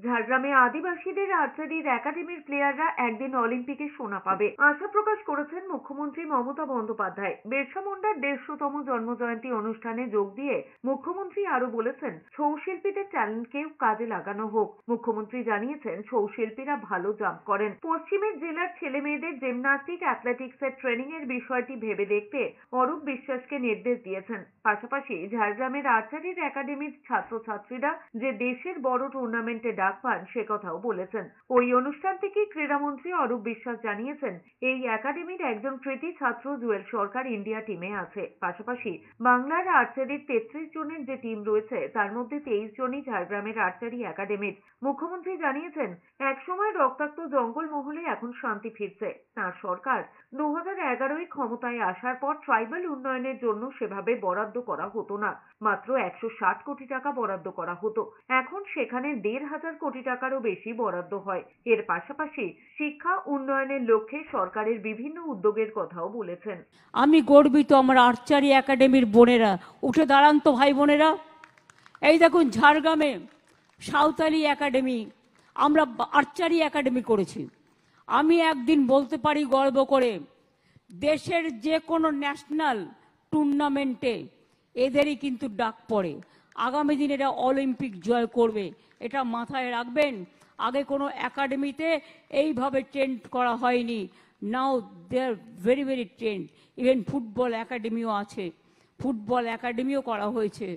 ঝাড়গ্রামে আদিবাসীদের আর্চারির একাডেমির প্লেয়াররা একদিন অলিম্পিকে সোনা পাবে আশা প্রকাশ করেছেন মুখ্যমন্ত্রী মমতা বন্দ্যোপাধ্যায়। বিরসা মুন্ডার 150তম জন্মজয়ন্তী অনুষ্ঠানে যোগ দিয়ে মুখ্যমন্ত্রী আরো বলেছেন, ছৌ শিল্পীদের ট্যালেন্টকেও কাজে লাগানো হোক। মুখ্যমন্ত্রী জানিয়েছেন, ছৌ শিল্পীরা ভালো জাম্প করেন। পশ্চিমের জেলার ছেলে মেয়েদের জিমন্যাস্টিক অ্যাথলেটিক্সের ট্রেনিং এর বিষয়টি ভেবে দেখতে অরূপ বিশ্বাসকে নির্দেশ দিয়েছেন। পাশাপাশি ঝাড়গ্রামের আর্চারির একাডেমির ছাত্রছাত্রীরা যে দেশের বড় টুর্নামেন্টে ডাক পান সে কথাও বলেছেন। ওই অনুষ্ঠান থেকে ক্রীড়ামন্ত্রী অরূপ বিশ্বাস জানিয়েছেন, এই একাডেমির একজন কৃতী ছাত্র জুয়েল সরকার ইন্ডিয়া টিমে আছে। পাশাপাশি বাংলার আর্চারির 33 জনের যে টিম রয়েছে তার মধ্যে 23 জনই ঝাড়গ্রামের আর্চারি একাডেমির। মুখ্যমন্ত্রী জানিয়েছেন, একসময় রক্তাক্ত জঙ্গলমহলে এখন শান্তি ফিরছে। তার সরকার 2011-য় ক্ষমতায় আসার পর ট্রাইবাল উন্নয়নের জন্য সেভাবে বরাদ্দ করা হতো না, মাত্র 160 কোটি টাকা বরাদ্দ করা হতো। এখন সেখানে 1,500 কোটি টাকারও বেশি বরাদ্দ হয়। এর পাশাপাশি শিক্ষা উন্নয়নের লক্ষ্যে সরকারের বিভিন্ন উদ্যোগের কথাও বলেছেন। আমি গর্বিত আমার আর্চারি একাডেমির বোনেরা, উঠে দাঁড়ান তো ভাই বোনেরা। এই দেখুন ঝাড়গ্রামে সাঁওতালি একাডেমি, আমরা আর্চারি একাডেমি করেছি। আমি একদিন বলতে পারি গর্ব করে, দেশের যে কোনো ন্যাশনাল টুর্নামেন্টে এদেরই কিন্তু ডাক পড়ে। আগামী দিন এরা অলিম্পিক জয় করবে, এটা মাথায় রাখবেন। আগে কোনো একাডেমিতে এইভাবে ট্রেন্ড করা হয়নি। Now they are very very trained. Even football একাডেমিও আছে, ফুটবল একাডেমিও করা হয়েছে।